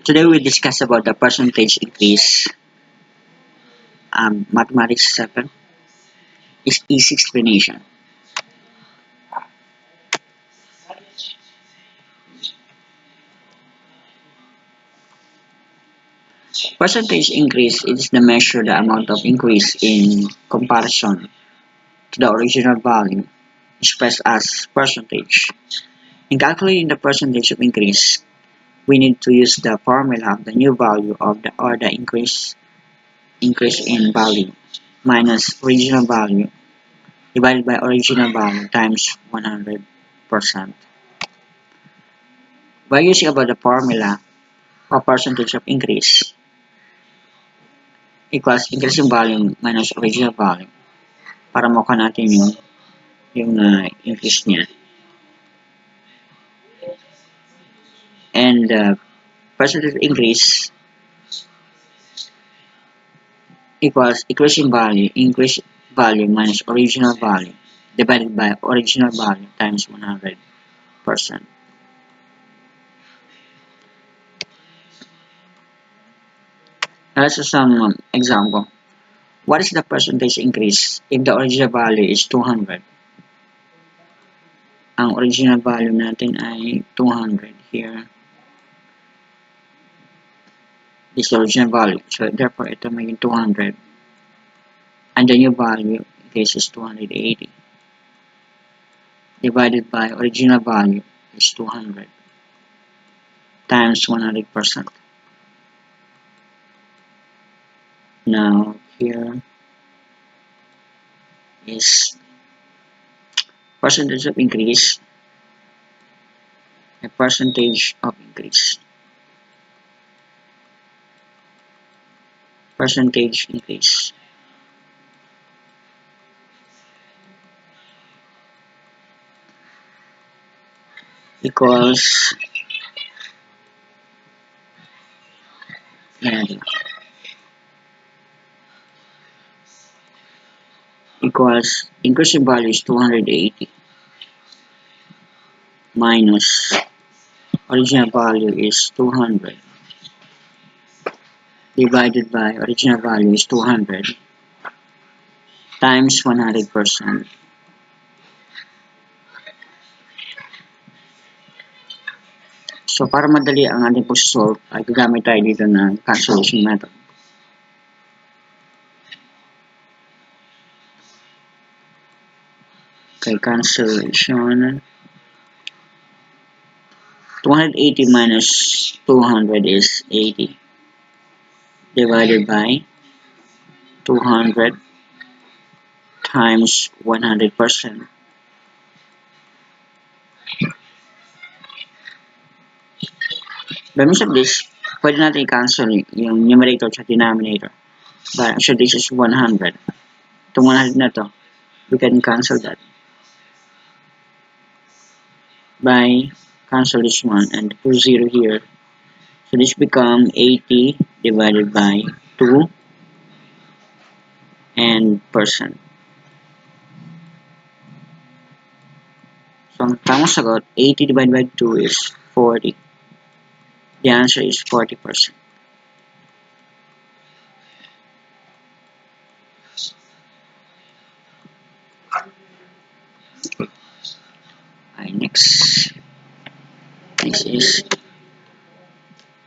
Today we discuss about the percentage increase. Mathematics 7 is easy explanation. Percentage increase is the measure the amount of increase in comparison to the original value expressed as percentage. In calculating the percentage of increase, we need to use the formula of the new value of the increase in value minus original value divided by original value times 100%. By using about the formula of percentage of increase equals increase in value minus original value para makuha natin yung increase niya. And percentage increase equals increase in value minus original value divided by original value times 100%. Let's do some example. What is the percentage increase if the original value is 200? Ang original value natin ay 200 here. This is the original value. So therefore, ito maging 200. And the new value, this is 280. Divided by original value is 200 times 100%. Now here is percentage of increase, a percentage of increase, percentage increase. Equals equals increase in value is 280 minus original value is 200 divided by original value is 200 times 100%. So para madali ang ating pag-solve ay gagamit tayo dito ng cancellation method. Okay, cancellation. 280 minus 200 is 80 divided by 200 times 100%. By means of this, pwede natin i-cancel yung numerator at denominator. But so this is 100. Itong 100 na to, we can cancel that by cancel this one and put 0 here. So this become 80 divided by 2 and percent. So ang tamang sagot, 80 divided by 2 is 40. The answer is 40%. Next is,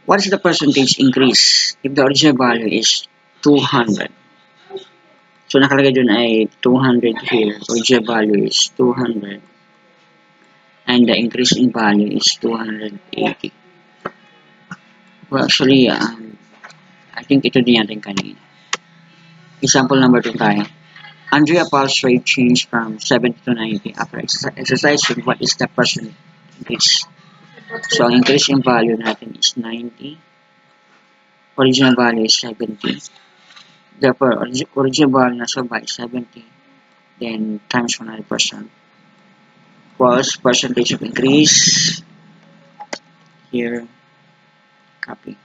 what is the percentage increase if the original value is 200? So nakalagay dun ay 200 here, original value is 200, and the increase in value is 280. Well, actually, I think ito din natin kanina. Example number 2 tayo. Andrea pulse rate changed from 70 to 90 after exercising. What is the percent increase? So, ang increase in value natin is 90. Original value is 70. Therefore, original value nasa by 70. Then, times 100%. Equals percentage of increase. Here, copy.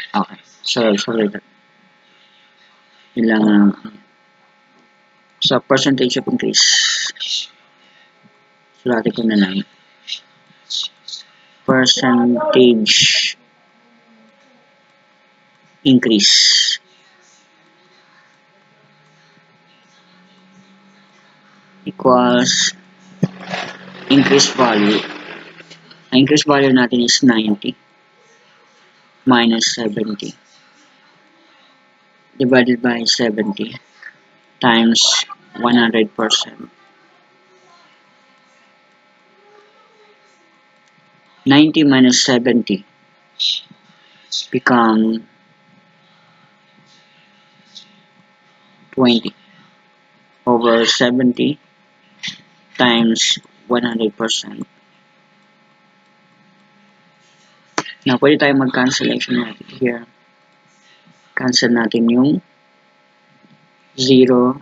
Okay. Sorry that. Ilang So, percentage of increase. Sulatin ko na lang. Percentage increase equals increase value. Ang increase value natin is 90 minus 70 divided by 70 times 100%. 90 minus 70 become 20 over 70 times 100%. Now, pwede tayo mag-cancellation natin here. Cancel natin yung 0,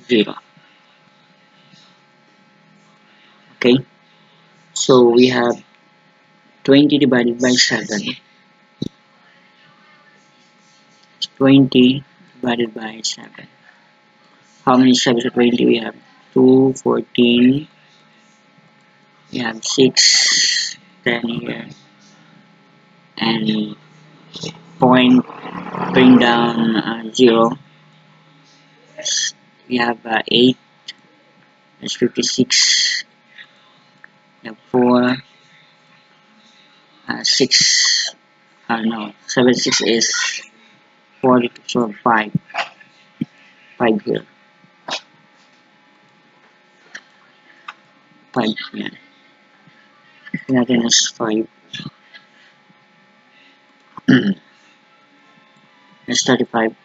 0. Okay? So, we have 20 divided by 7. 20 divided by 7. How many 7s are 20? We have 2, 14. We have 6, 10 here. And point, bring down 0. We have 8. That's 56. We have 4. 6. No, 7, 6 is 40. So 5. 5 here. 5 yan. Natin is 5. That's 35.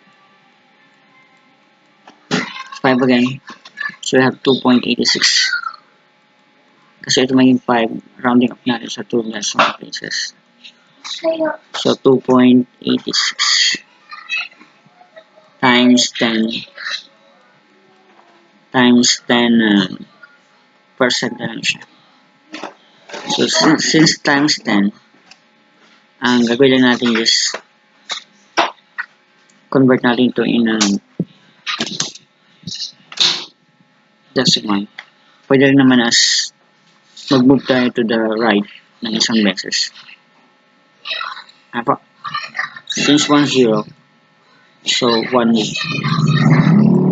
5 again. So we have 2.86. Kasi ito maging 5, rounding up natin sa 2 decimal places. So 2.86 times 10 times 10 percent na lang siya. So since times 10, ang gagawin lang natin is convert natin ito in decimal. Pwede rin naman as mag-move tayo to the right ng isang beses. Apo, since 1 0, so 1 move.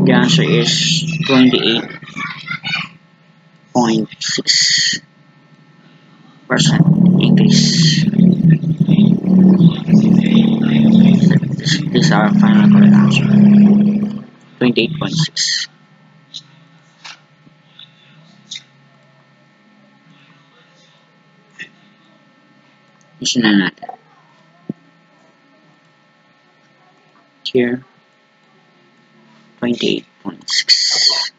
The answer is 28.6% increase. This is our final correct answer. 28.6. Isin na natin. Here, 28.6.